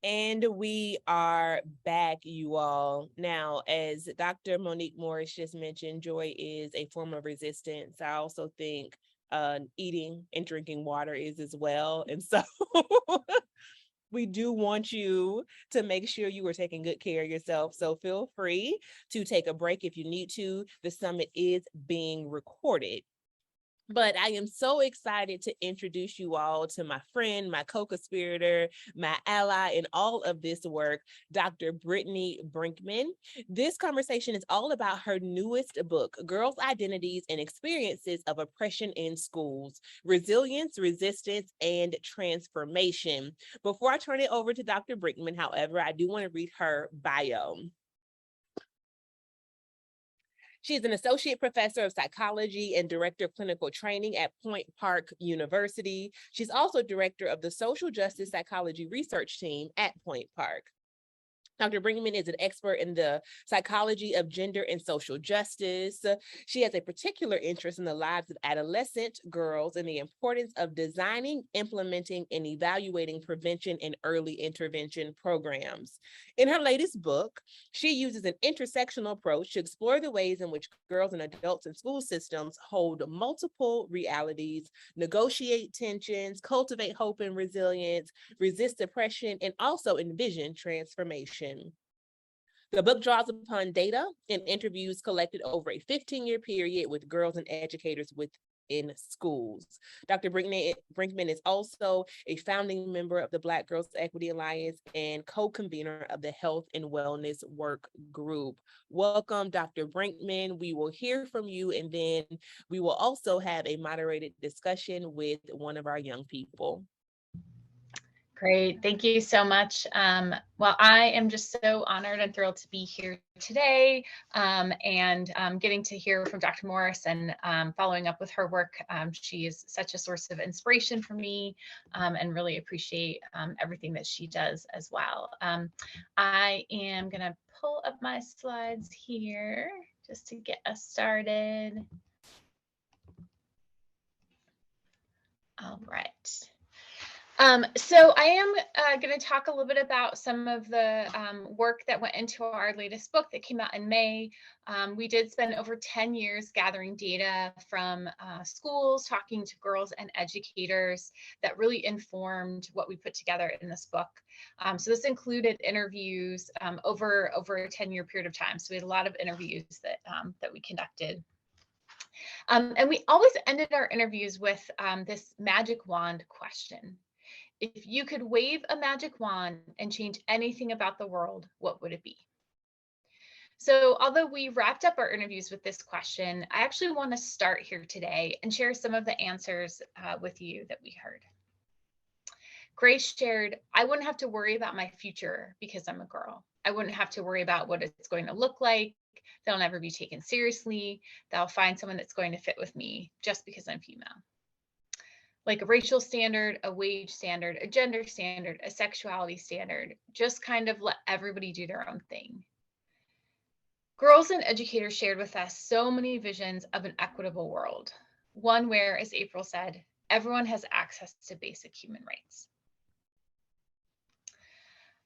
And we are back, you all. Now, as Dr. Monique Morris just mentioned, joy is a form of resistance. I also think eating and drinking water is as well. And so we do want you to make sure you are taking good care of yourself. So feel free to take a break if you need to. The summit is being recorded. But I am so excited to introduce you all to my friend, my co-conspirator, my ally in all of this work, Dr. Brittany Brinkman. This conversation is all about her newest book, Girls' Identities and Experiences of Oppression in Schools, Resilience, Resistance, and Transformation. Before I turn it over to Dr. Brinkman, however, I do want to read her bio. She is an associate professor of psychology and director of clinical training at Point Park University. She's also director of the social justice psychology research team at Point Park. Dr. Brinkman is an expert in the psychology of gender and social justice. She has a particular interest in the lives of adolescent girls and the importance of designing, implementing, and evaluating prevention and early intervention programs. In her latest book, she uses an intersectional approach to explore the ways in which girls and adults in school systems hold multiple realities, negotiate tensions, cultivate hope and resilience, resist oppression, and also envision transformation. The book draws upon data and interviews collected over a 15-year period with girls and educators within schools. Dr. Brinkman is also a founding member of the Black Girls Equity Alliance and co-convener of the Health and Wellness Work Group. Welcome, Dr. Brinkman. We will hear from you, and then we will also have a moderated discussion with one of our young people. Great. Thank you so much. Well, I am just so honored and thrilled to be here today and getting to hear from Dr. Morris and following up with her work. She is such a source of inspiration for me and really appreciate everything that she does as well. I am going to pull up my slides here just to get us started. All right. So I am going to talk a little bit about some of the work that went into our latest book that came out in May. We did spend over 10 years gathering data from schools, talking to girls and educators that really informed what we put together in this book. So this included interviews over a 10-year period of time. So we had a lot of interviews that we conducted. And we always ended our interviews with this magic wand question. If you could wave a magic wand and change anything about the world, what would it be? So although we wrapped up our interviews with this question, I actually want to start here today and share some of the answers with you that we heard. Grace shared, I wouldn't have to worry about my future because I'm a girl. I wouldn't have to worry about what it's going to look like, that I'll never be taken seriously, that I'll find someone that's going to fit with me just because I'm female. Like a racial standard, a wage standard, a gender standard, a sexuality standard, just kind of let everybody do their own thing. Girls and educators shared with us so many visions of an equitable world, one where, as April said, everyone has access to basic human rights.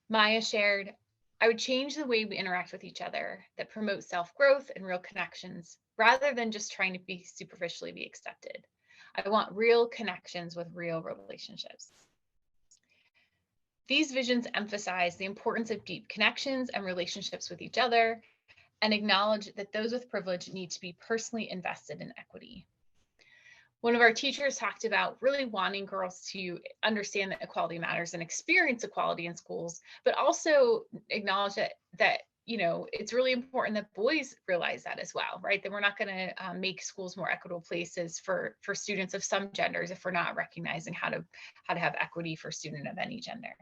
Maya shared, I would change the way we interact with each other that promotes self-growth and real connections rather than just trying to be superficially be accepted. I want real connections with real relationships. These visions emphasize the importance of deep connections and relationships with each other and acknowledge that those with privilege need to be personally invested in equity. One of our teachers talked about really wanting girls to understand that equality matters and experience equality in schools, but also acknowledge that you know, it's really important that boys realize that as well, right? That we're not going to make schools more equitable places for students of some genders if we're not recognizing how to have equity for students of any gender.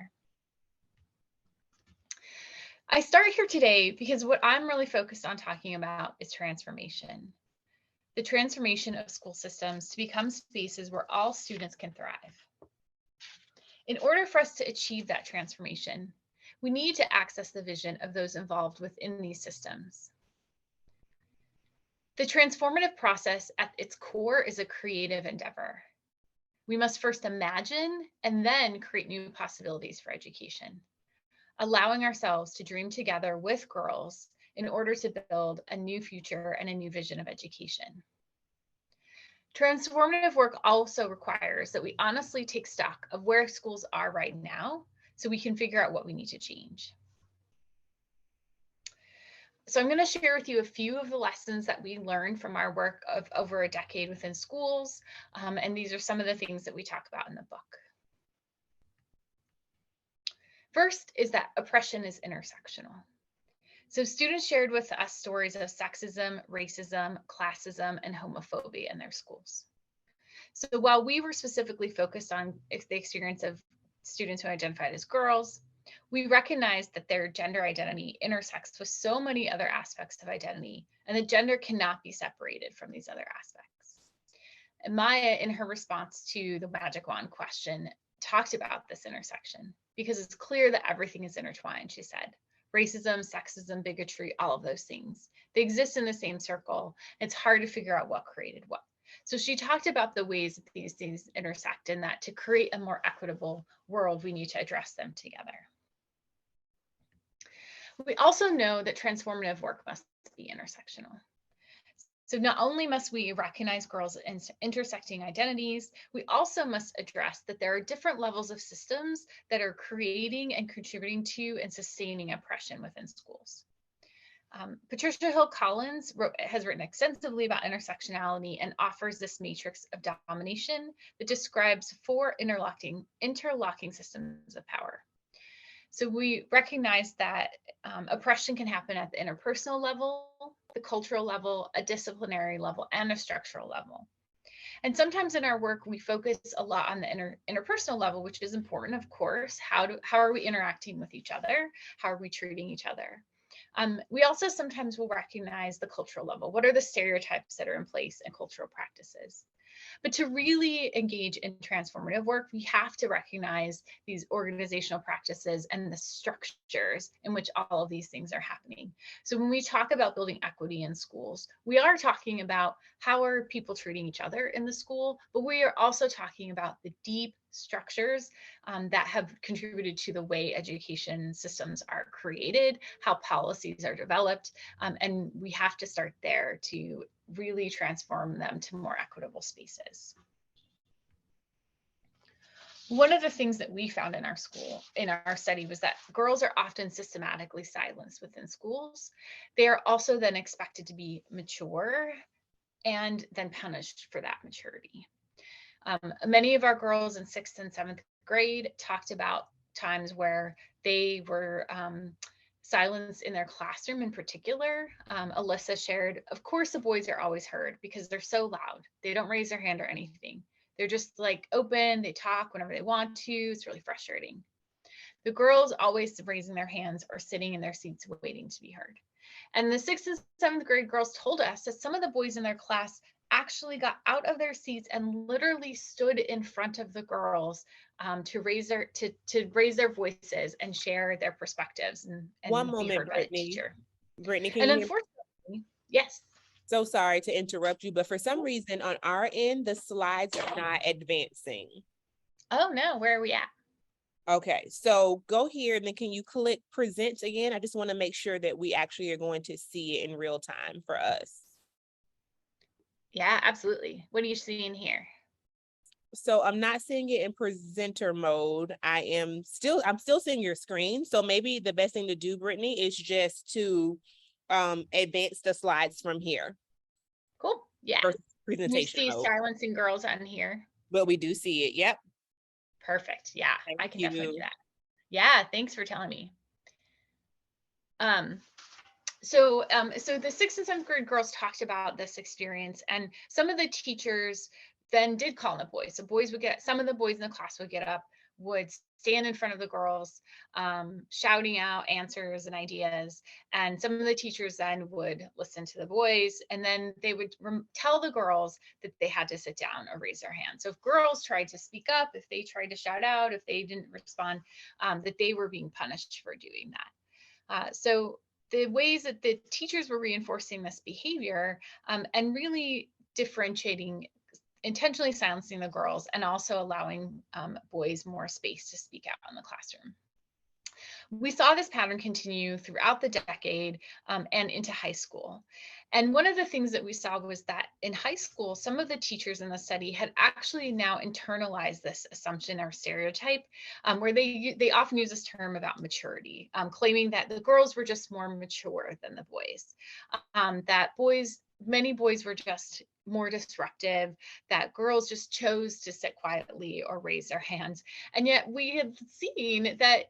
I start here today because what I'm really focused on talking about is transformation. The transformation of school systems to become spaces where all students can thrive. In order for us to achieve that transformation, we need to access the vision of those involved within these systems. The transformative process at its core is a creative endeavor. We must first imagine and then create new possibilities for education. allowing ourselves to dream together with girls in order to build a new future and a new vision of education. Transformative work also requires that we honestly take stock of where schools are right now so we can figure out what we need to change. So I'm going to share with you a few of the lessons that we learned from our work of over a decade within schools. And these are some of the things that we talk about in the book. First is that oppression is intersectional. So students shared with us stories of sexism, racism, classism, and homophobia in their schools. So while we were specifically focused on the experience of students who identified as girls, we recognized that their gender identity intersects with so many other aspects of identity, and that gender cannot be separated from these other aspects. And Maya, in her response to the magic wand question, talked about this intersection because it's clear that everything is intertwined, she said. Racism, sexism, bigotry, all of those things. They exist in the same circle. It's hard to figure out what created what. So she talked about the ways that these things intersect, and that to create a more equitable world, we need to address them together. We also know that transformative work must be intersectional. So not only must we recognize girls' intersecting identities, we also must address that there are different levels of systems that are creating and contributing to and sustaining oppression within schools. Patricia Hill Collins has written extensively about intersectionality and offers this matrix of domination that describes 4 interlocking systems of power. So we recognize that oppression can happen at the interpersonal level, the cultural level, a disciplinary level, and a structural level. And sometimes in our work, we focus a lot on the interpersonal level, which is important, of course. How are we interacting with each other? How are we treating each other? We also sometimes will recognize the cultural level. What are the stereotypes that are in place and cultural practices? But to really engage in transformative work, we have to recognize these organizational practices and the structures in which all of these things are happening. So when we talk about building equity in schools, we are talking about how are people treating each other in the school, but we are also talking about the deep structures that have contributed to the way education systems are created, how policies are developed, and we have to start there to really transform them to more equitable spaces. One of the things that we found in our study, was that girls are often systematically silenced within schools. They are also then expected to be mature and then punished for that maturity. Many of our girls in 6th and 7th grade talked about times where they were silenced in their classroom in particular. Alyssa shared, of course, the boys are always heard because they're so loud. They don't raise their hand or anything. They're just like open, they talk whenever they want to. It's really frustrating. The girls always raising their hands or sitting in their seats waiting to be heard. And the 6th and 7th grade girls told us that some of the boys in their class actually got out of their seats and literally stood in front of the girls to raise their voices and share their perspectives and One be moment, heard by the Brittany. teacher. Brittany, can And you hear me? unfortunately, yes. So sorry to interrupt you, but for some reason on our end, the slides are not advancing. Oh no, where are we at? Okay, so go here and then can you click present again? I just want to make sure that we actually are going to see it in real time for us. Yeah, absolutely. What are you seeing here? So I'm not seeing it in presenter mode. I'm still seeing your screen. So maybe the best thing to do, Brittany, is just to advance the slides from here. Cool. Yeah. Versus You presentation see mode. silencing girls on here. But we do see it. Yep. Perfect. Yeah, Thank I can you. definitely do that. Yeah, thanks for telling me. So the 6th and 7th grade girls talked about this experience, and some of the teachers then did call on the boys. So some of the boys in the class would get up, would stand in front of the girls, shouting out answers and ideas. And some of the teachers then would listen to the boys, and then they would tell the girls that they had to sit down or raise their hand. So if girls tried to speak up, if they tried to shout out, if they didn't respond, that they were being punished for doing that. So the ways that the teachers were reinforcing this behavior and really differentiating, intentionally silencing the girls and also allowing boys more space to speak out in the classroom. We saw this pattern continue throughout the decade and into high school. And one of the things that we saw was that in high school, some of the teachers in the study had actually now internalized this assumption or stereotype, where they often use this term about maturity, claiming that the girls were just more mature than the boys, that many boys were just more disruptive, that girls just chose to sit quietly or raise their hands. And yet we have seen that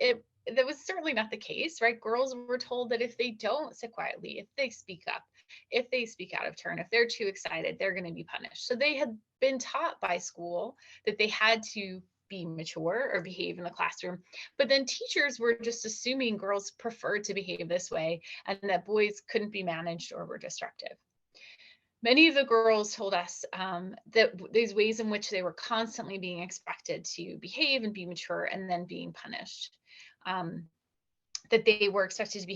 that was certainly not the case, right? Girls were told that if they don't sit quietly, if they speak up, if they speak out of turn, if they're too excited, they're going to be punished. So they had been taught by school that they had to be mature or behave in the classroom. But then teachers were just assuming girls preferred to behave this way and that boys couldn't be managed or were disruptive. Many of the girls told us that these ways in which they were constantly being expected to behave and be mature and then being punished. That they were expected to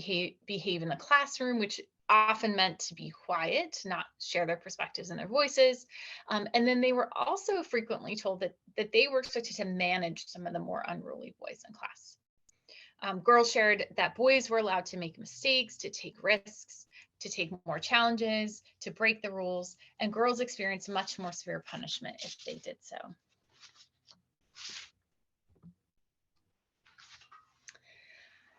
behave in the classroom, which often meant to be quiet, not share their perspectives and their voices. And then they were also frequently told that they were expected to manage some of the more unruly boys in class. Girls shared that boys were allowed to make mistakes, to take risks, to take more challenges, to break the rules, and girls experienced much more severe punishment if they did so.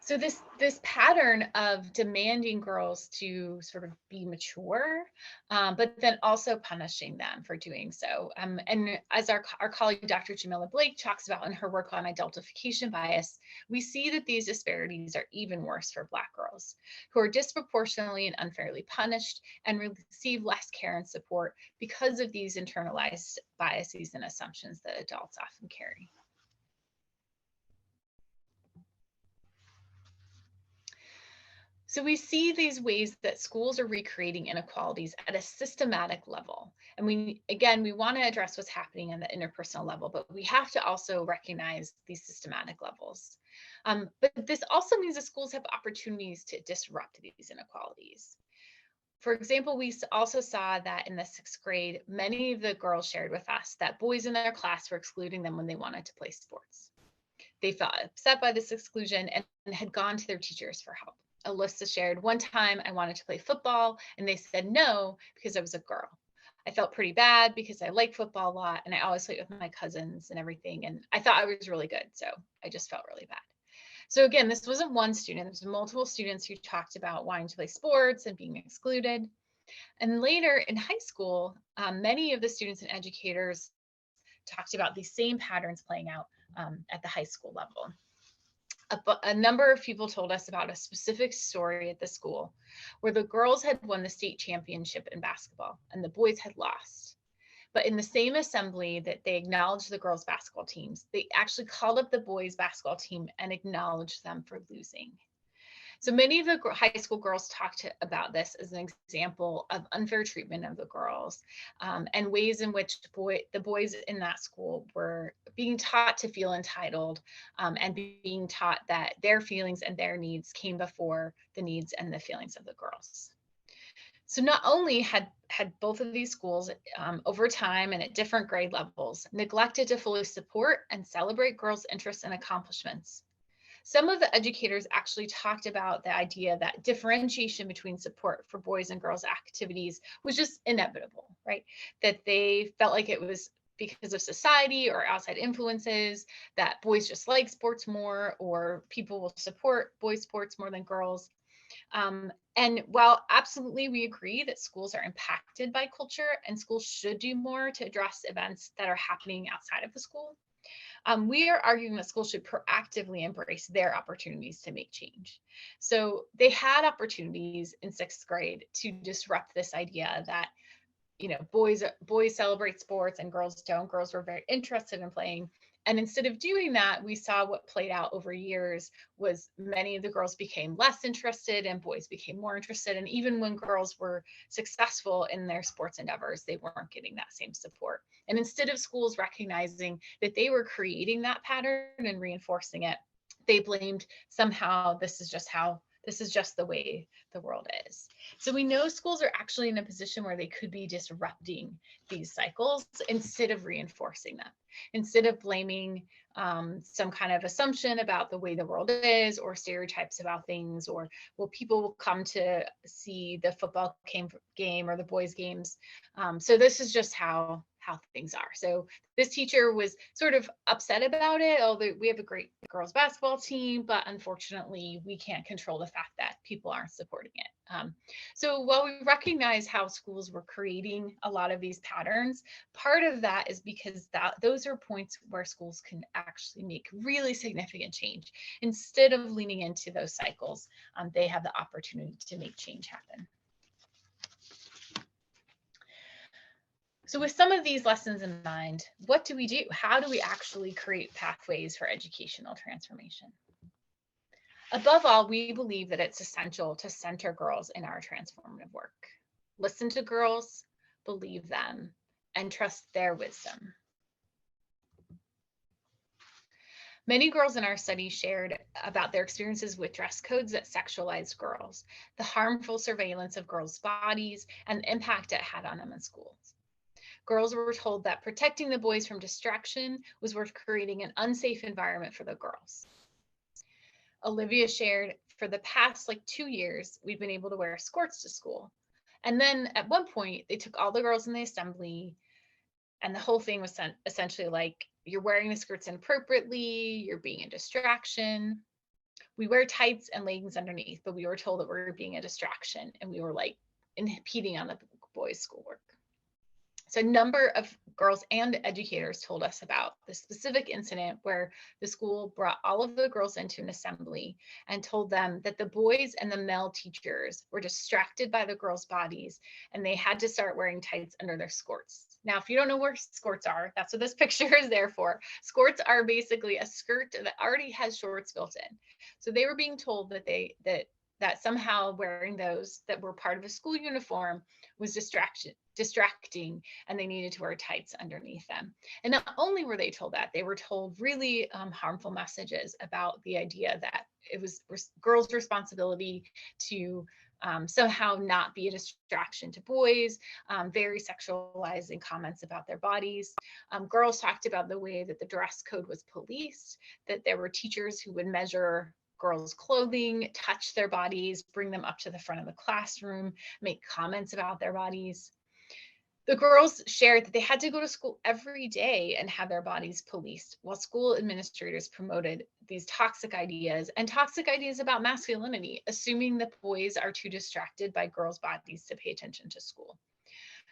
So this pattern of demanding girls to sort of be mature, but then also punishing them for doing so. And as our colleague, Dr. Jamila Blake, talks about in her work on adultification bias, we see that these disparities are even worse for Black girls, who are disproportionately and unfairly punished and receive less care and support because of these internalized biases and assumptions that adults often carry. So we see these ways that schools are recreating inequalities at a systematic level. And we want to address what's happening in the interpersonal level, but we have to also recognize these systematic levels. But this also means that schools have opportunities to disrupt these inequalities. For example, we also saw that in the 6th grade, many of the girls shared with us that boys in their class were excluding them when they wanted to play sports. They felt upset by this exclusion and had gone to their teachers for help. Alyssa shared, one time I wanted to play football and they said no because I was a girl. I felt pretty bad because I like football a lot and I always played with my cousins and everything. And I thought I was really good. So I just felt really bad. So again, this wasn't one student. There was multiple students who talked about wanting to play sports and being excluded. And later in high school, many of the students and educators talked about these same patterns playing out at the high school level. A number of people told us about a specific story at the school where the girls had won the state championship in basketball and the boys had lost. But in the same assembly that they acknowledged the girls' basketball teams, they actually called up the boys' basketball team and acknowledged them for losing. So many of the high school girls talked about this as an example of unfair treatment of the girls and ways in which the boys in that school were being taught to feel entitled and being taught that their feelings and their needs came before the needs and the feelings of the girls. So not only had both of these schools over time and at different grade levels neglected to fully support and celebrate girls' interests and accomplishments, some of the educators actually talked about the idea that differentiation between support for boys and girls activities was just inevitable, right? That they felt like it was because of society or outside influences, that boys just like sports more, or people will support boys sports more than girls. And while absolutely we agree that schools are impacted by culture and schools should do more to address events that are happening outside of the school, we are arguing that schools should proactively embrace their opportunities to make change. So they had opportunities in 6th grade to disrupt this idea that, you know, boys celebrate sports and girls don't. Girls were very interested in playing. And instead of doing that, we saw what played out over years was many of the girls became less interested and boys became more interested. And even when girls were successful in their sports endeavors, they weren't getting that same support. And instead of schools recognizing that they were creating that pattern and reinforcing it, they blamed somehow this is just how This is just the way the world is. So we know schools are actually in a position where they could be disrupting these cycles instead of reinforcing them, instead of blaming some kind of assumption about the way the world is, or stereotypes about things, or, well, people will come to see the football game or the boys games. So this is just how things are. So this teacher was sort of upset about it. Although we have a great girls basketball team, but unfortunately we can't control the fact that people aren't supporting it. So while we recognize how schools were creating a lot of these patterns, part of that is because those are points where schools can actually make really significant change. Instead of leaning into those cycles, they have the opportunity to make change happen. So with some of these lessons in mind, what do we do? How do we actually create pathways for educational transformation? Above all, we believe that it's essential to center girls in our transformative work. Listen to girls, believe them, and trust their wisdom. Many girls in our study shared about their experiences with dress codes that sexualized girls, the harmful surveillance of girls' bodies, and the impact it had on them in schools. Girls were told that protecting the boys from distraction was worth creating an unsafe environment for the girls. Olivia shared, for the past 2 years, we've been able to wear skirts to school. And then at one point, they took all the girls in the assembly, and the whole thing was essentially like, you're wearing the skirts inappropriately, you're being a distraction. We wear tights and leggings underneath, but we were told that we were being a distraction, and we were impeding on the boys' schoolwork. So a number of girls and educators told us about the specific incident where the school brought all of the girls into an assembly and told them that the boys and the male teachers were distracted by the girls' bodies, and they had to start wearing tights under their skirts. Now, if you don't know where skirts are, that's what this picture is there for. Skirts are basically a skirt that already has shorts built in. So they were being told that somehow wearing those that were part of a school uniform was distracting, and they needed to wear tights underneath them. And not only were they told that, they were told really harmful messages about the idea that it was girls' responsibility to somehow not be a distraction to boys, very sexualizing comments about their bodies. Girls talked about the way that the dress code was policed, that there were teachers who would measure girls' clothing, touch their bodies, bring them up to the front of the classroom, make comments about their bodies. The girls shared that they had to go to school every day and have their bodies policed, while school administrators promoted these toxic ideas about masculinity, assuming that boys are too distracted by girls' bodies to pay attention to school.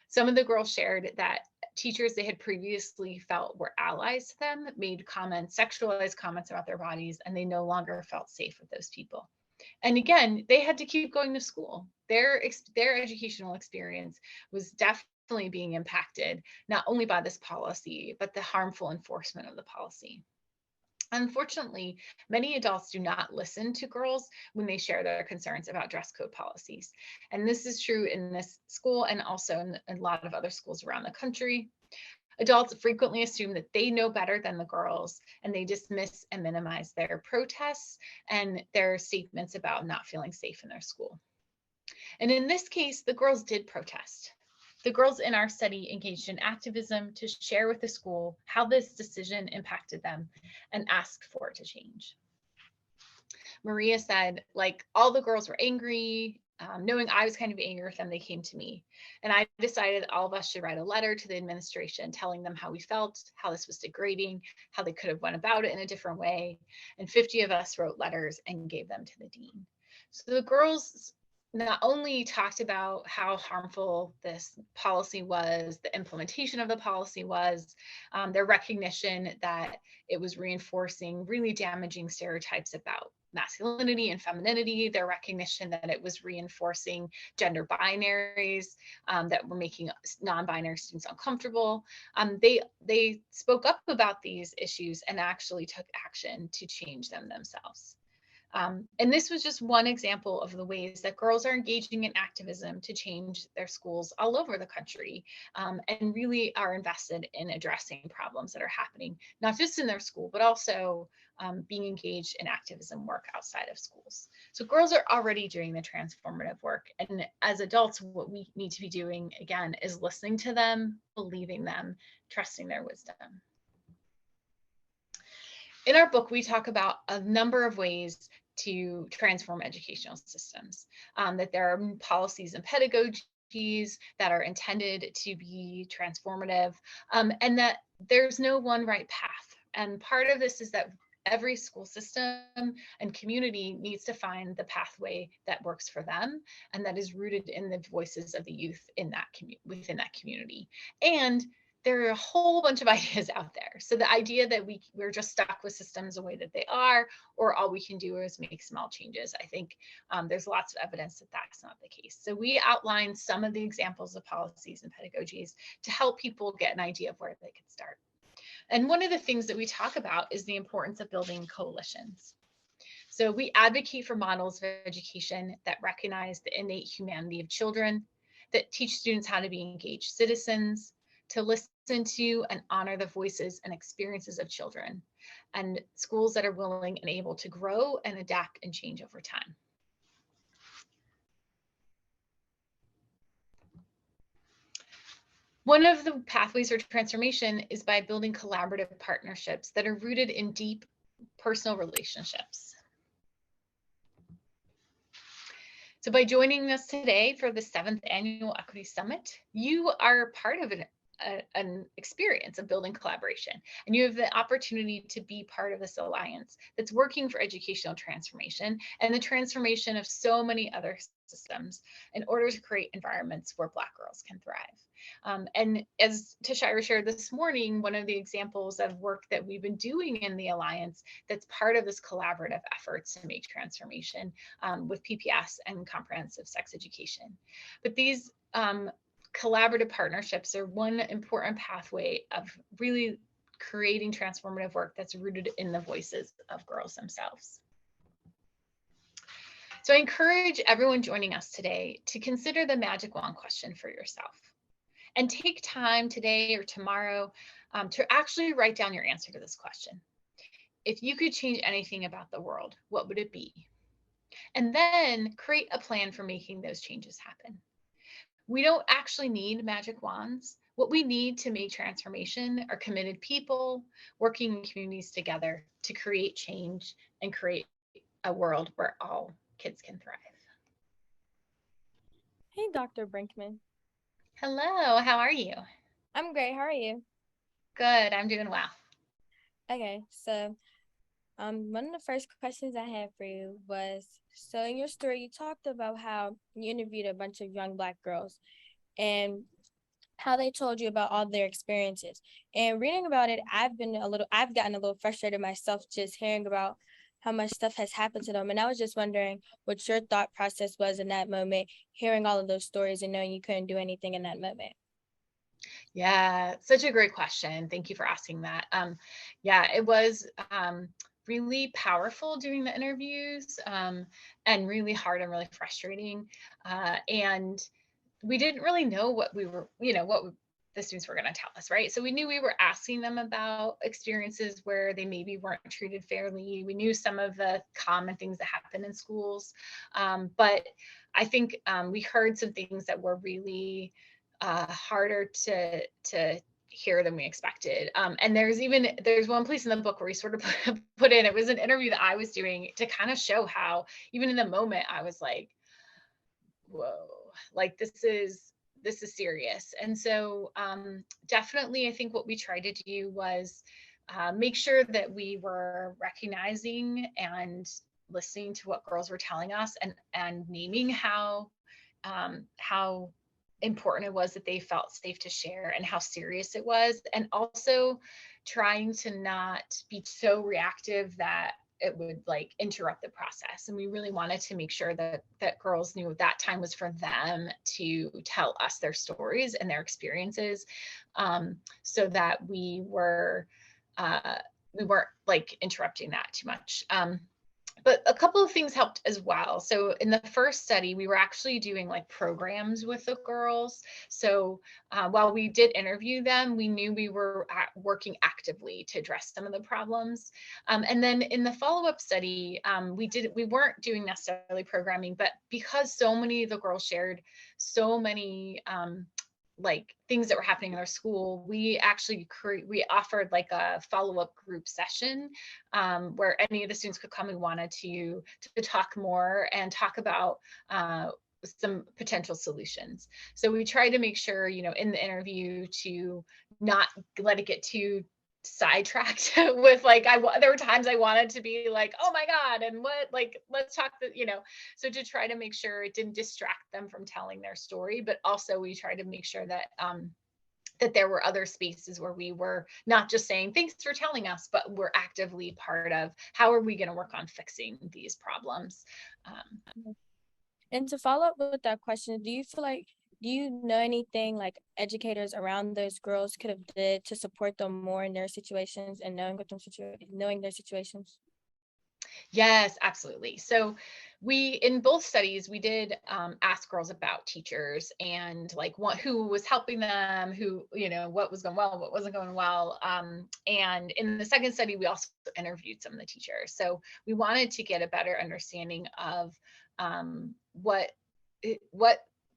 Some of the girls shared that teachers they had previously felt were allies to them made sexualized comments about their bodies, and they no longer felt safe with those people. And again, they had to keep going to school. Their educational experience was definitely being impacted, not only by this policy, but the harmful enforcement of the policy. Unfortunately, many adults do not listen to girls when they share their concerns about dress code policies. And this is true in this school and also in a lot of other schools around the country. Adults frequently assume that they know better than the girls, and they dismiss and minimize their protests and their statements about not feeling safe in their school. And in this case, the girls did protest. The girls in our study engaged in activism to share with the school how this decision impacted them and asked for it to change. Maria said, all the girls were angry, knowing I was kind of angry with them, they came to me. And I decided all of us should write a letter to the administration telling them how we felt, how this was degrading, how they could have went about it in a different way. And 50 of us wrote letters and gave them to the dean. So the girls not only talked about how harmful this policy was, the implementation of the policy was, their recognition that it was reinforcing really damaging stereotypes about masculinity and femininity, their recognition that it was reinforcing gender binaries that were making non-binary students uncomfortable. They spoke up about these issues and actually took action to change them themselves. And this was just one example of the ways that girls are engaging in activism to change their schools all over the country, and really are invested in addressing problems that are happening, not just in their school, but also being engaged in activism work outside of schools. So girls are already doing the transformative work. And as adults, what we need to be doing, again, is listening to them, believing them, trusting their wisdom. In our book, we talk about a number of ways to transform educational systems, that there are policies and pedagogies that are intended to be transformative, and that there's no one right path. And part of this is that every school system and community needs to find the pathway that works for them and that is rooted in the voices of the youth in that within that community. And there are a whole bunch of ideas out there. So the idea that we're just stuck with systems the way that they are, or all we can do is make small changes, I think there's lots of evidence that that's not the case. So we outlined some of the examples of policies and pedagogies to help people get an idea of where they could start. And one of the things that we talk about is the importance of building coalitions. So we advocate for models of education that recognize the innate humanity of children, that teach students how to be engaged citizens, to listen to and honor the voices and experiences of children, and schools that are willing and able to grow and adapt and change over time. One of the pathways for transformation is by building collaborative partnerships that are rooted in deep personal relationships. So by joining us today for the 7th Annual Equity Summit, you are part of an experience of building collaboration, and you have the opportunity to be part of this alliance that's working for educational transformation and the transformation of so many other systems in order to create environments where Black girls can thrive. And as Tashira shared this morning, one of the examples of work that we've been doing in the Alliance that's part of this collaborative efforts to make transformation with PPS and comprehensive sex education. But these collaborative partnerships are one important pathway of really creating transformative work that's rooted in the voices of girls themselves. So I encourage everyone joining us today to consider the magic wand question for yourself and take time today or tomorrow to actually write down your answer to this question. If you could change anything about the world, what would it be? And then create a plan for making those changes happen. We don't actually need magic wands. What we need to make transformation are committed people working in communities together to create change and create a world where all kids can thrive. Hey, Dr. Brinkman. Hello, how are you? I'm great. How are you? Good, I'm doing well. Okay, so one of the first questions I had for you was, so in your story, you talked about how you interviewed a bunch of young Black girls and how they told you about all their experiences. And reading about it, I've gotten a little frustrated myself just hearing about how much stuff has happened to them. And I was just wondering what your thought process was in that moment, hearing all of those stories and knowing you couldn't do anything in that moment. Yeah, such a great question. Thank you for asking that. Yeah, it was really powerful doing the interviews and really hard and really frustrating. And we didn't really know what we were, what the students were going to tell us, right? So we knew we were asking them about experiences where they maybe weren't treated fairly. We knew some of the common things that happen in schools. But I think we heard some things that were really harder to hear than we expected. And there's one place in the book where we sort of put in, it was an interview that I was doing to kind of show how even in the moment I was like, whoa, like this is serious. And so definitely I think what we tried to do was make sure that we were recognizing and listening to what girls were telling us and naming how important it was that they felt safe to share and how serious it was, and also trying to not be so reactive that it would like interrupt the process. And we really wanted to make sure that girls knew that time was for them to tell us their stories and their experiences, so that we weren't like interrupting that too much. But a couple of things helped as well. So in the first study, we were actually doing like programs with the girls. So while we did interview them, we knew we were working actively to address some of the problems. And then in the follow-up study, we weren't doing necessarily programming, but because so many of the girls shared so many like things that were happening in our school, we actually we offered like a follow-up group session where any of the students could come who wanted to talk more and talk about some potential solutions. So we tried to make sure, you know, in the interview to not let it get too sidetracked with like there were times I wanted to be like, oh my god, and what, like, let's talk, you know, so to try to make sure it didn't distract them from telling their story, but also we tried to make sure that that there were other spaces where we were not just saying thanks for telling us, but we're actively part of how are we going to work on fixing these problems. And to follow up with that question, do you know anything like educators around those girls could have did to support them more in their situations and knowing their situations? Yes, absolutely. So in both studies, we did ask girls about teachers and like who was helping them, who, you know, what was going well, what wasn't going well. And in the second study, we also interviewed some of the teachers. So we wanted to get a better understanding of what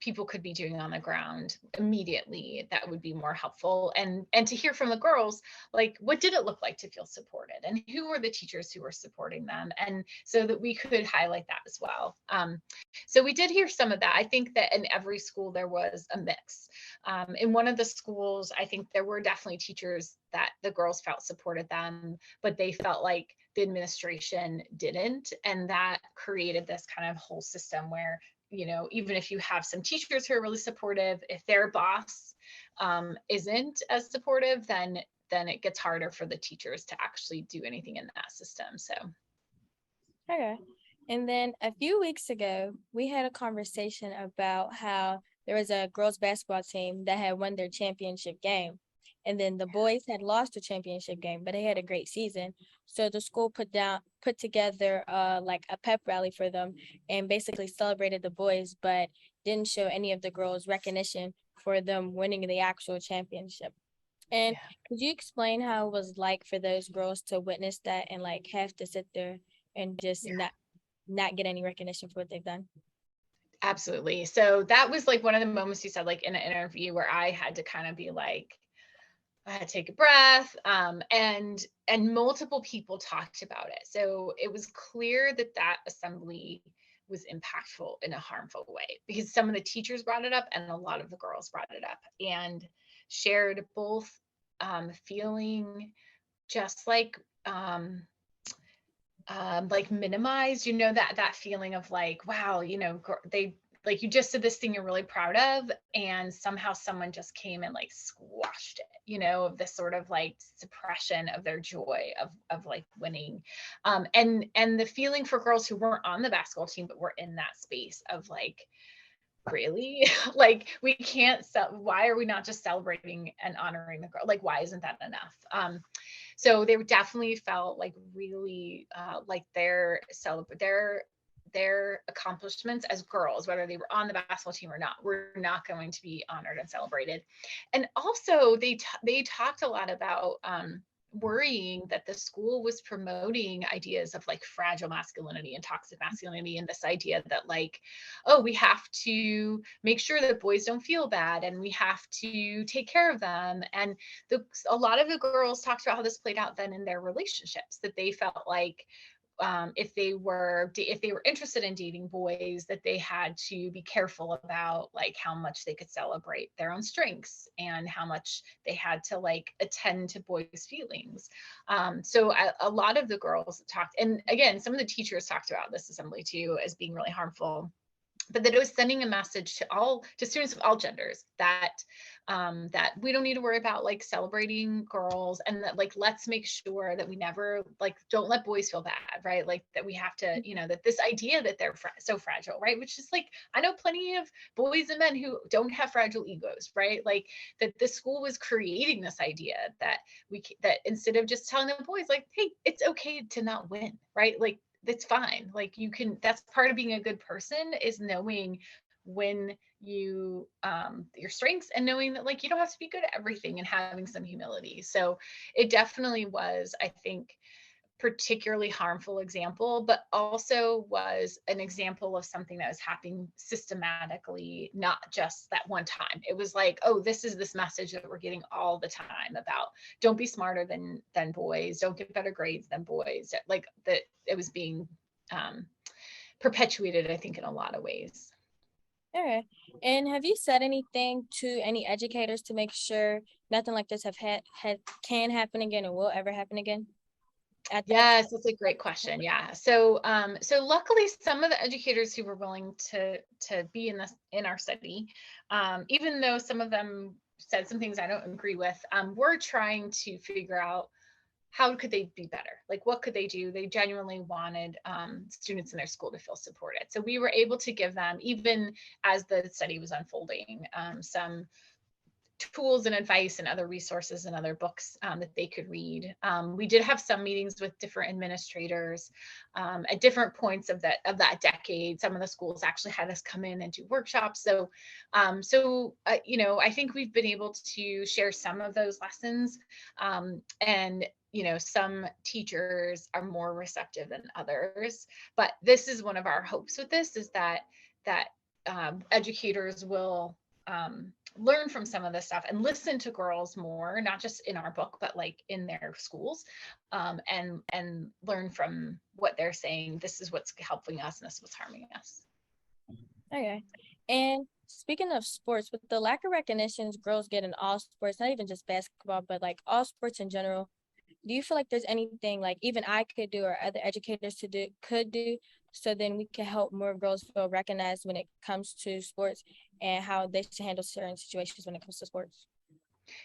people could be doing on the ground immediately that would be more helpful, and to hear from the girls, like, what did it look like to feel supported and who were the teachers who were supporting them, and so that we could highlight that as well. So we did hear some of that. I think that in every school there was a mix. In one of the schools, I think there were definitely teachers that the girls felt supported them, but they felt like the administration didn't, and that created this kind of whole system where, you know, even if you have some teachers who are really supportive, if their boss isn't as supportive, then it gets harder for the teachers to actually do anything in that system. So Okay. And then a few weeks ago, we had a conversation about how there was a girls basketball team that had won their championship game. And then the boys had lost the championship game, but they had a great season. So the school put together like a pep rally for them and basically celebrated the boys, but didn't show any of the girls recognition for them winning the actual championship. And yeah. could you explain how it was like for those girls to witness that and like have to sit there and just not get any recognition for what they've done? Absolutely. So that was like one of the moments you said, like in an interview, where I had to kind of be like, I had to take a breath. And multiple people talked about it. So it was clear that that assembly was impactful in a harmful way, because some of the teachers brought it up and a lot of the girls brought it up and shared both feeling just like minimized, you know, that feeling of like, wow, you know, they, like, you just did this thing you're really proud of, and somehow someone just came and like squashed it, you know, of this sort of like suppression of their joy of like winning. And the feeling for girls who weren't on the basketball team but were in that space of like, really, like, we can't why are we not just celebrating and honoring the girl, like, why isn't that enough? So they definitely felt like really like their accomplishments as girls, whether they were on the basketball team or not, were not going to be honored and celebrated. And also they talked a lot about worrying that the school was promoting ideas of like fragile masculinity and toxic masculinity, and this idea that like, oh, we have to make sure that boys don't feel bad and we have to take care of them. And a lot of the girls talked about how this played out then in their relationships, that they felt like if they were interested in dating boys, that they had to be careful about like how much they could celebrate their own strengths and how much they had to like attend to boys' feelings. So a lot of the girls talked, and again, some of the teachers talked about this assembly too as being really harmful, but that it was sending a message to students of all genders that that we don't need to worry about like celebrating girls, and that like, let's make sure that we never like, don't let boys feel bad, right? Like that we have to, you know, that this idea that they're so fragile, right? Which is like, I know plenty of boys and men who don't have fragile egos, right? Like that the school was creating this idea that that instead of just telling the boys like, hey, it's okay to not win, right? Like that's fine. Like you can, that's part of being a good person, is knowing when you your strengths, and knowing that like you don't have to be good at everything, and having some humility. So it definitely was, I think, particularly harmful example, but also was an example of something that was happening systematically, not just that one time. It was like, oh, this is this message that we're getting all the time about don't be smarter than boys, don't get better grades than boys. Like that, it was being perpetuated, I think, in a lot of ways. All right. And have you said anything to any educators to make sure nothing like this can happen again or will ever happen again? Yes, that's a great question. Yeah. So so luckily some of the educators who were willing to be in our study, even though some of them said some things I don't agree with, we're trying to figure out how could they be better? Like what could they do? They genuinely wanted students in their school to feel supported. So we were able to give them, even as the study was unfolding, some tools and advice and other resources and other books that they could read. We did have some meetings with different administrators at different points of that decade. Some of the schools actually had us come in and do workshops. So, you know, I think we've been able to share some of those lessons, and you know, some teachers are more receptive than others. But this is one of our hopes with this, is that educators will learn from some of this stuff and listen to girls more, not just in our book, but like in their schools, and learn from what they're saying. This is what's helping us, and this is what's harming us. Okay. And speaking of sports, with the lack of recognitions girls get in all sports, not even just basketball, but like all sports in general, do you feel like there's anything like even I could do or other educators could do so then we can help more girls feel recognized when it comes to sports and how they should handle certain situations when it comes to sports?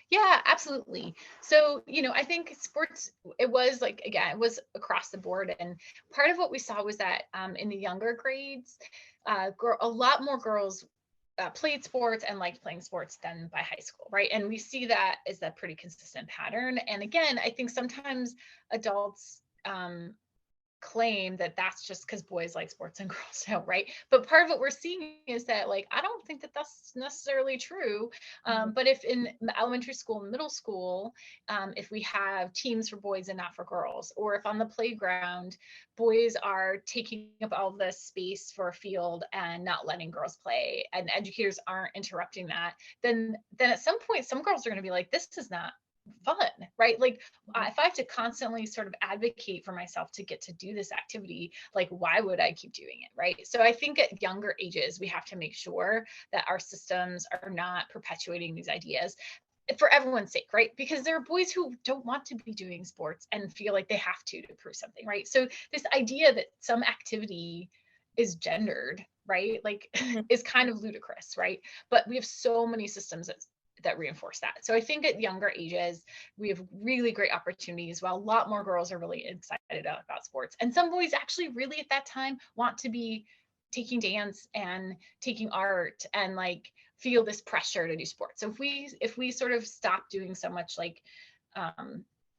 Yeah, absolutely. So, you know, I think sports, it was like, again, it was across the board. And part of what we saw was that in the younger grades, a lot more girls played sports and liked playing sports than by high school, right? And we see that as a pretty consistent pattern. And again, I think sometimes adults claim that that's just because boys like sports and girls don't, right? But part of what we're seeing is that, like, I don't think that that's necessarily true. But if in elementary school and middle school, if we have teams for boys and not for girls, or if on the playground boys are taking up all the space for a field and not letting girls play, and educators aren't interrupting that, then at some point some girls are going to be like, this is not fun, right? Like if I have to constantly sort of advocate for myself to get to do this activity, like why would I keep doing it, right? So I think at younger ages we have to make sure that our systems are not perpetuating these ideas for everyone's sake, right? Because there are boys who don't want to be doing sports and feel like they have to prove something, right? So this idea that some activity is gendered, right, like is kind of ludicrous, right? But we have so many systems that reinforce that. So I think at younger ages, we have really great opportunities, while a lot more girls are really excited about sports. And some boys actually really at that time want to be taking dance and taking art and like feel this pressure to do sports. So if we sort of stop doing so much like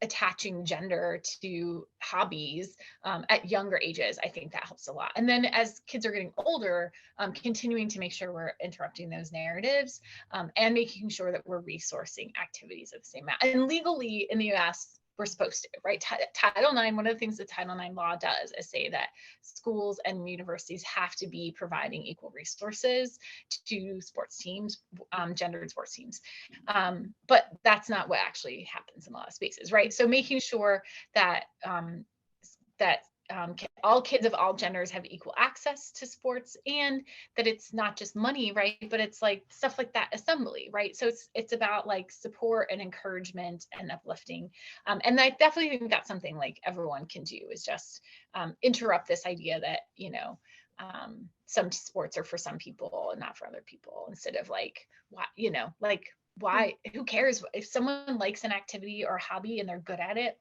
attaching gender to hobbies at younger ages, I think that helps a lot. And then as kids are getting older, continuing to make sure we're interrupting those narratives and making sure that we're resourcing activities of the same amount. And legally in the US, we're supposed to, right? Title IX, one of the things the Title IX law does is say that schools and universities have to be providing equal resources to sports teams, gendered sports teams. But that's not what actually happens in a lot of spaces, right? So making sure that all kids of all genders have equal access to sports, and that it's not just money, right? But it's like stuff like that assembly, right? So it's about like support and encouragement and uplifting. And I definitely think that's something like everyone can do, is just interrupt this idea that, you know, some sports are for some people and not for other people, instead of like, why, you know, like why, who cares if someone likes an activity or a hobby and they're good at it?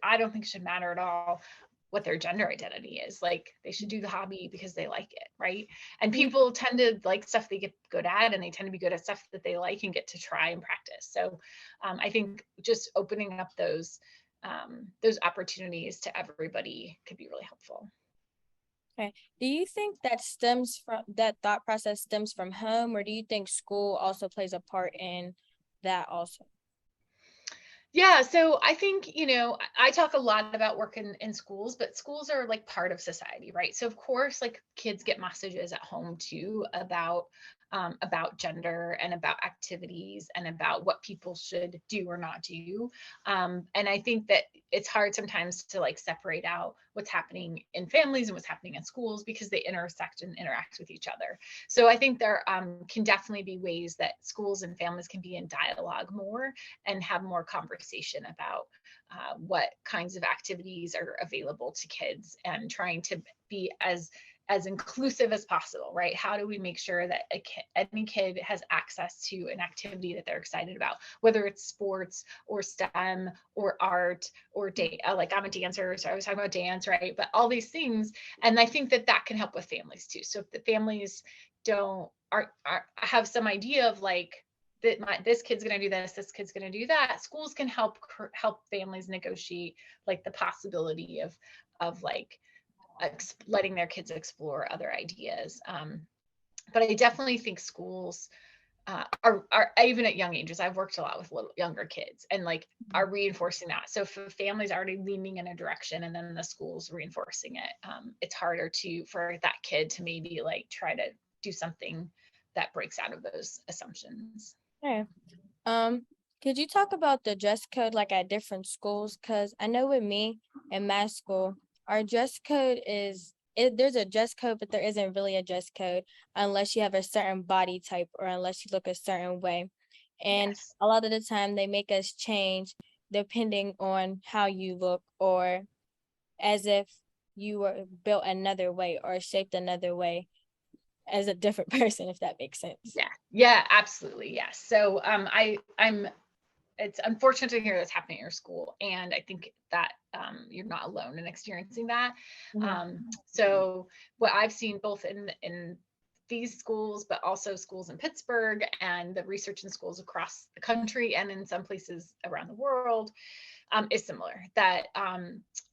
I don't think it should matter at all what their gender identity is. Like they should do the hobby because they like it, right? And people tend to like stuff they get good at, and they tend to be good at stuff that they like and get to try and practice. So I think just opening up those those opportunities to everybody could be really helpful. Okay. Do you think that stems from that thought process stems from home, or do you think school also plays a part in that also? Yeah, so I think, I talk a lot about work in schools, but schools are like part of society, right? So of course, like kids get messages at home too about gender and about activities and about what people should do or not do. And I think that it's hard sometimes to like separate out what's happening in families and what's happening in schools because they intersect and interact with each other. So I think there can definitely be ways that schools and families can be in dialogue more and have more conversation about what kinds of activities are available to kids and trying to be as inclusive as possible, right? How do we make sure that any kid has access to an activity that they're excited about, whether it's sports or STEM or art or like I'm a dancer, so I was talking about dance, right? But all these things, and I think that can help with families too. So if the families have some idea of like, this kid's going to do this kid's going to do that, schools can help families negotiate like the possibility of like letting their kids explore other ideas. But I definitely think schools are even at young ages. I've worked a lot with younger kids and like are reinforcing that. So if a family's already leaning in a direction and then the school's reinforcing it, it's harder for that kid to maybe like try to do something that breaks out of those assumptions. Okay. Could you talk about the dress code like at different schools? Because I know with me in my school, our dress code there's a dress code, but there isn't really a dress code unless you have a certain body type or unless you look a certain way. And Yes. a lot of the time they make us change depending on how you look or as if you were built another way or shaped another way as a different person, if that makes sense. Yeah, absolutely. Yes. So it's unfortunate to hear that's happening at your school. And I think that you're not alone in experiencing that. So what I've seen both in these schools, but also schools in Pittsburgh and the research in schools across the country and in some places around the world is similar, that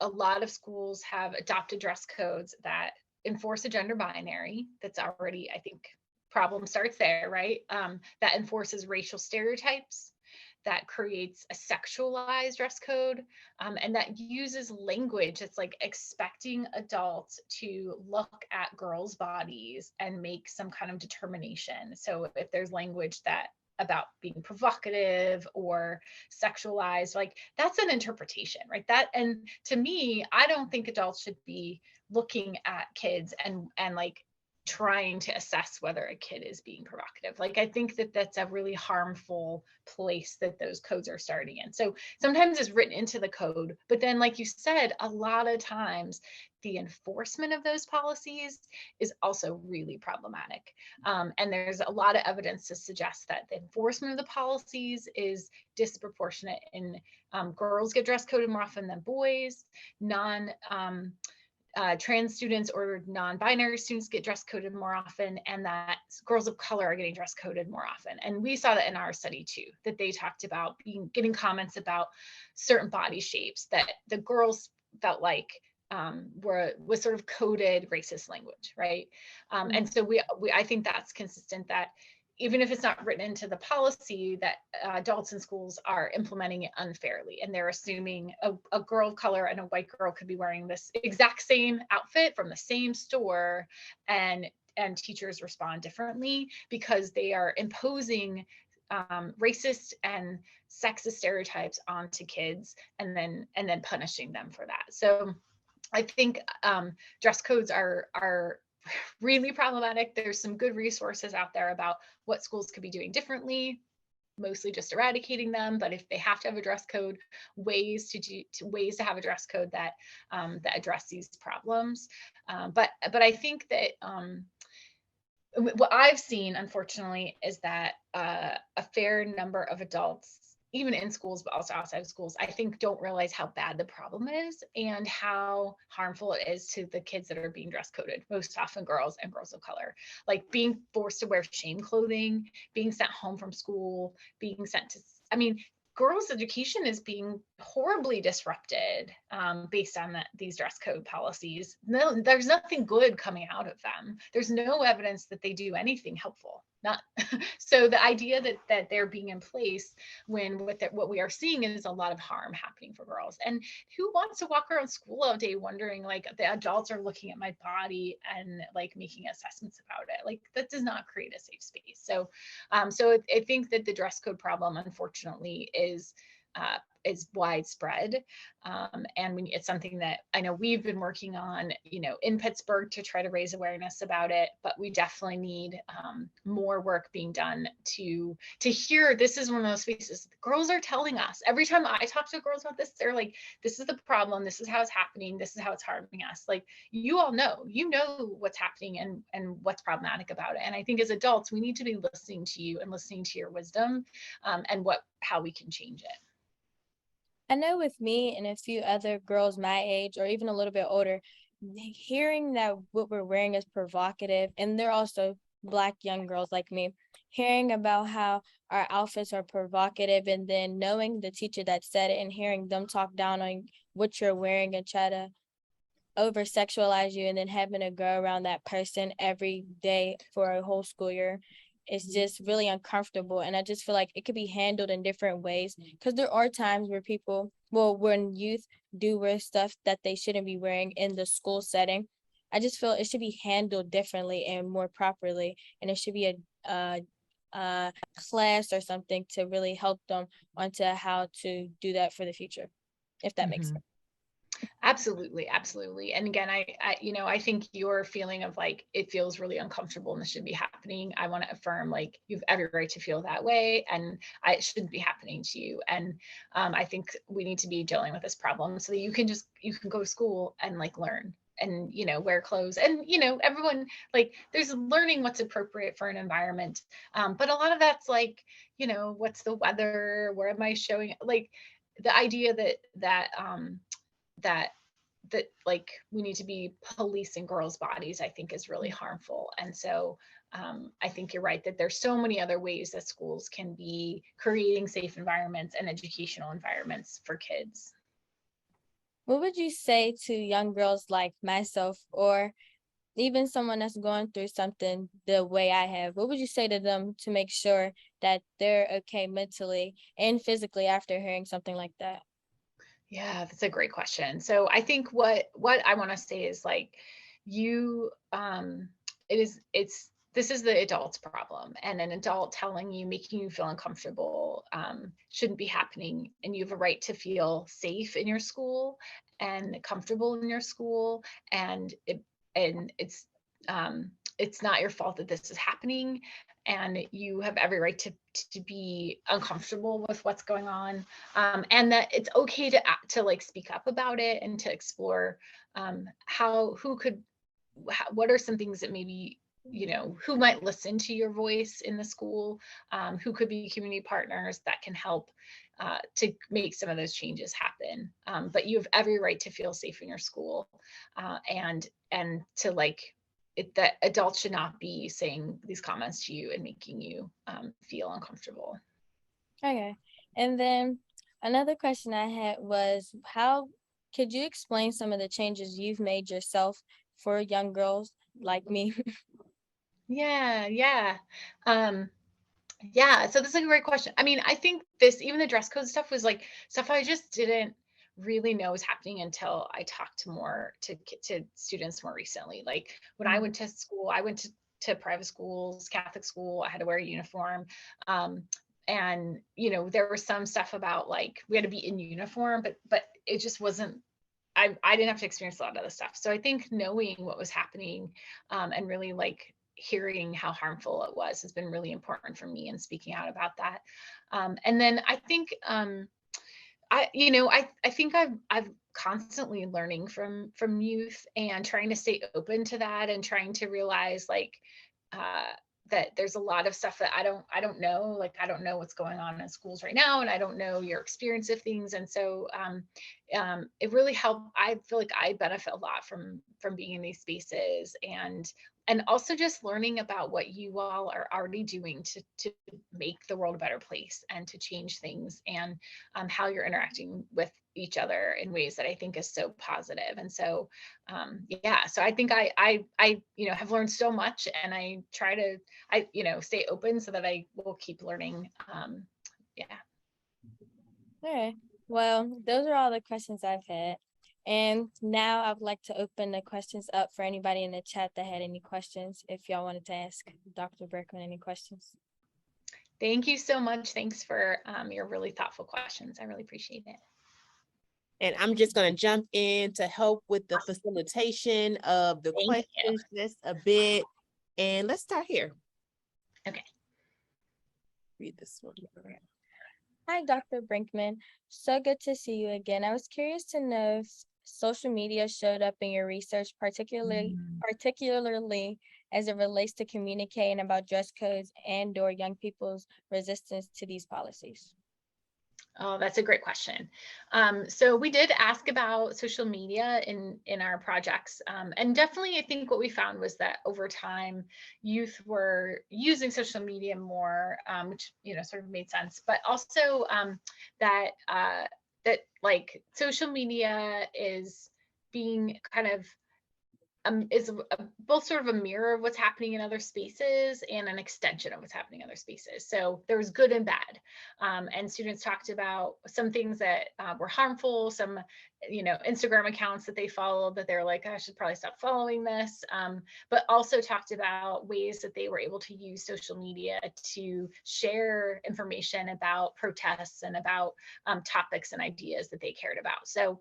a lot of schools have adopted dress codes that enforce a gender binary that's already, I think, problem starts there, right? That enforces racial stereotypes, that creates a sexualized dress code, and that uses language that's like expecting adults to look at girls' bodies and make some kind of determination. So if there's language that about being provocative or sexualized, like that's an interpretation, right? And to me, I don't think adults should be looking at kids and like trying to assess whether a kid is being provocative. Like, I think that that's a really harmful place that those codes are starting in. So sometimes it's written into the code, but then like you said, a lot of times the enforcement of those policies is also really problematic. And there's a lot of evidence to suggest that the enforcement of the policies is disproportionate in girls get dress coded more often than boys, trans students or non-binary students get dress coded more often, and that girls of color are getting dress coded more often. And we saw that in our study too, that they talked about getting comments about certain body shapes that the girls felt like was sort of coded racist language, right? And so I think that's consistent, that even if it's not written into the policy, that adults in schools are implementing it unfairly. And they're assuming a girl of color and a white girl could be wearing this exact same outfit from the same store, and teachers respond differently because they are imposing racist and sexist stereotypes onto kids and then punishing them for that. So I think dress codes are really problematic. There's some good resources out there about what schools could be doing differently, mostly just eradicating them. But if they have to have a dress code, ways to have a dress code that address these problems. But I think that what I've seen, unfortunately, is that a fair number of adults, even in schools, but also outside of schools, I think don't realize how bad the problem is and how harmful it is to the kids that are being dress coded, most often girls and girls of color. Like being forced to wear shame clothing, being sent home from school, being sent to, girls' education is being horribly disrupted based on these dress code policies. No, there's nothing good coming out of them. There's no evidence that they do anything helpful. Not so the idea that they're being in place when what we are seeing is a lot of harm happening for girls. And who wants to walk around school all day wondering like the adults are looking at my body and like making assessments about it? Like that does not create a safe space. So I think that the dress code problem, unfortunately, is widespread, and it's something that I know we've been working on, in Pittsburgh to try to raise awareness about it. But we definitely need more work being done to hear. This is one of those spaces girls are telling us every time I talk to girls about this. They're like, "This is the problem. This is how it's happening. This is how it's harming us." Like you all know, what's happening and what's problematic about it. And I think as adults, we need to be listening to you and listening to your wisdom, and how we can change it. I know with me and a few other girls my age or even a little bit older, hearing that what we're wearing is provocative, and they're also Black young girls like me, hearing about how our outfits are provocative, and then knowing the teacher that said it and hearing them talk down on what you're wearing and try to over sexualize you, and then having to go around that person every day for a whole school year is just really uncomfortable. And I just feel like it could be handled in different ways, because there are times where when youth do wear stuff that they shouldn't be wearing in the school setting. I just feel it should be handled differently and more properly, and it should be a class or something to really help them onto how to do that for the future, if that makes sense. Absolutely, absolutely. And again, I think your feeling of like it feels really uncomfortable and this should be happening. I want to affirm like you've every right to feel that way, and it shouldn't be happening to you. And I think we need to be dealing with this problem so that you can go to school and like learn and wear clothes, and everyone, like there's learning what's appropriate for an environment, but a lot of that's like what's the weather, where am I showing, like the idea that like we need to be policing girls' bodies, I think is really harmful. And so I think you're right that there's so many other ways that schools can be creating safe environments and educational environments for kids. What would you say to young girls like myself, or even someone that's going through something the way I have? What would you say to them to make sure that they're okay mentally and physically after hearing something like that? Yeah, that's a great question. So I think what I want to say is like this is the adult's problem, and an adult making you feel uncomfortable shouldn't be happening. And you have a right to feel safe in your school and comfortable in your school. And it's not your fault that this is happening, and you have every right to be uncomfortable with what's going on, and that it's okay to like speak up about it and to explore what are some things that maybe who might listen to your voice in the school, who could be community partners that can help to make some of those changes happen. But you have every right to feel safe in your school, and to like that adults should not be saying these comments to you and making you feel uncomfortable. Okay. And then another question I had was, how could you explain some of the changes you've made yourself for young girls like me? Yeah. So this is a great question. I mean, I think even the dress code stuff was like stuff I just didn't really know was happening until I talked to students more recently. Like when I went to school, I went to private schools, Catholic school, I had to wear a uniform. And there was some stuff about like we had to be in uniform, but it just wasn't, I didn't have to experience a lot of this stuff. So I think knowing what was happening, and really like hearing how harmful it was has been really important for me, and speaking out about that. And then I think I think I've constantly learning from youth and trying to stay open to that, and trying to realize that there's a lot of stuff that I don't know, like I don't know what's going on in schools right now, and I don't know your experience of things. And so it really helped. I feel like I benefit a lot from being in these spaces, and also just learning about what you all are already doing to make the world a better place and to change things, and how you're interacting with each other in ways that I think is so positive. And so yeah, so I think I have learned so much, and I try to stay open so that I will keep learning. Yeah. Okay. Well, those are all the questions I've had. And now I would like to open the questions up for anybody in the chat that had any questions, if y'all wanted to ask Dr. Berkman any questions. Thank you so much. Thanks for your really thoughtful questions. I really appreciate it. And I'm just going to jump in to help with the facilitation of the Thank you. questions just a bit. And let's start here. Okay. Read this one. Hi, Dr. Brinkman. So good to see you again. I was curious to know if social media showed up in your research, particularly as it relates to communicating about dress codes and/or young people's resistance to these policies. Oh, that's a great question. So we did ask about social media in our projects, and definitely I think what we found was that over time, youth were using social media more, which sort of made sense. But also that like social media is being kind of is both sort of a mirror of what's happening in other spaces and an extension of what's happening in other spaces. So there was good and bad. And students talked about some things that were harmful, some Instagram accounts that they followed that they're like, I should probably stop following this, but also talked about ways that they were able to use social media to share information about protests and about topics and ideas that they cared about. So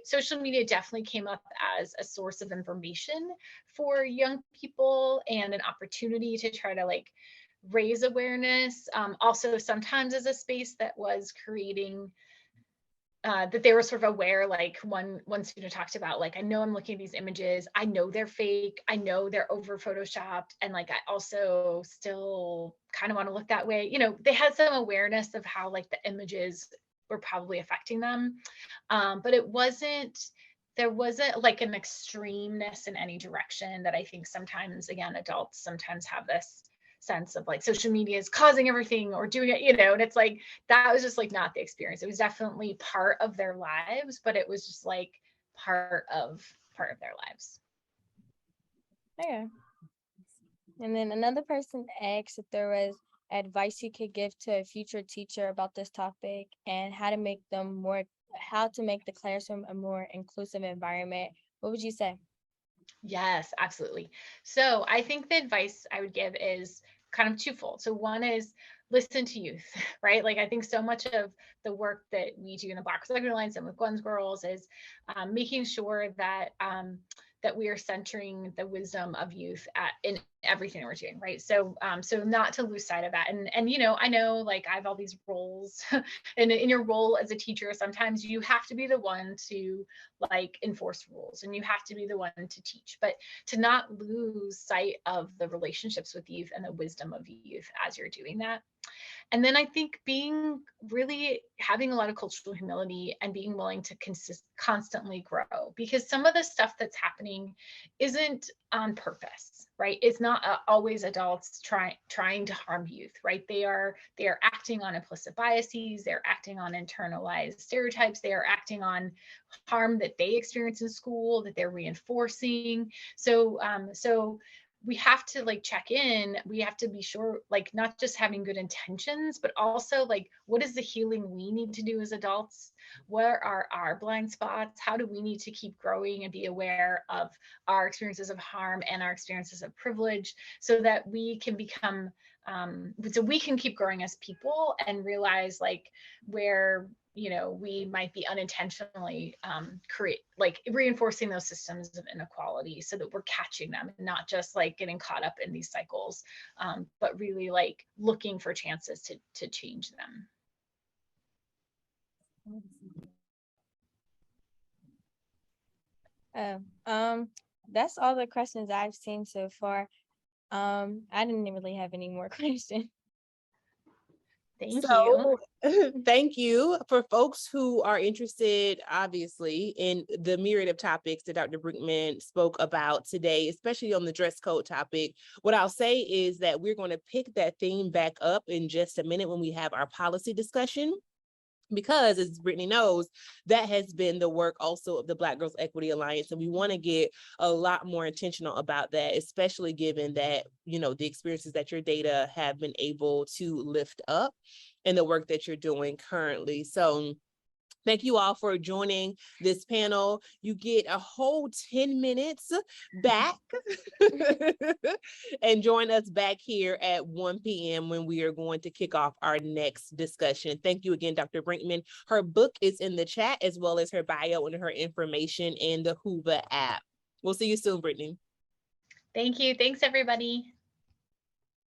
social media definitely came up as a source of information for young people and an opportunity to try to like raise awareness. Also sometimes as a space that was creating that they were sort of aware, like one student talked about, like, I know I'm looking at these images, I know they're fake, I know they're over photoshopped, and like I also still kind of want to look that way. They had some awareness of how like the images were probably affecting them, but there wasn't like an extremeness in any direction that I think sometimes, again, adults sometimes have this sense of like social media is causing everything or doing it, and it's like that was just like not the experience. It was definitely part of their lives, but it was just like part of their lives. Yeah. And then another person asked if there was advice you could give to a future teacher about this topic and how to make the classroom a more inclusive environment. What would you say? Yes, absolutely. So I think the advice I would give is kind of twofold. So one is listen to youth, right? Like I think so much of the work that we do in the Black Second Alliance and with Gwen's Girls is making sure that that we are centering the wisdom of youth in everything we're doing, right? So so not to lose sight of that. And I know like I have all these roles, and in your role as a teacher, sometimes you have to be the one to like enforce rules, and you have to be the one to teach, but to not lose sight of the relationships with youth and the wisdom of youth as you're doing that. And then I think having a lot of cultural humility and being willing to constantly grow, because some of the stuff that's happening isn't on purpose, right? It's not always adults trying to harm youth, right? They are acting on implicit biases, they're acting on internalized stereotypes, they are acting on harm that they experience in school that they're reinforcing. So we have to like check in. We have to be sure, like not just having good intentions, but also like what is the healing we need to do as adults? Where are our blind spots? How do we need to keep growing and be aware of our experiences of harm and our experiences of privilege so that we can become so we can keep growing as people and realize like where we might be unintentionally reinforcing those systems of inequality so that we're catching them and not just like getting caught up in these cycles, but really like looking for chances to change them. That's all the questions I've seen so far. I didn't really have any more questions. Thank you. Thank you. For folks who are interested, obviously, in the myriad of topics that Dr. Brinkman spoke about today, especially on the dress code topic, what I'll say is that we're going to pick that theme back up in just a minute when we have our policy discussion. Because, as Brittany knows, that has been the work also of the Black Girls Equity Alliance. And we want to get a lot more intentional about that, especially given that, you know, the experiences that your data have been able to lift up and the work that you're doing currently. So thank you all for joining this panel. You get a whole 10 minutes back and join us back here at 1 p.m. when we are going to kick off our next discussion. Thank you again, Dr. Brinkman. Her book is in the chat, as well as her bio and her information in the Hoover app. We'll see you soon, Brittany. Thank you. Thanks, everybody.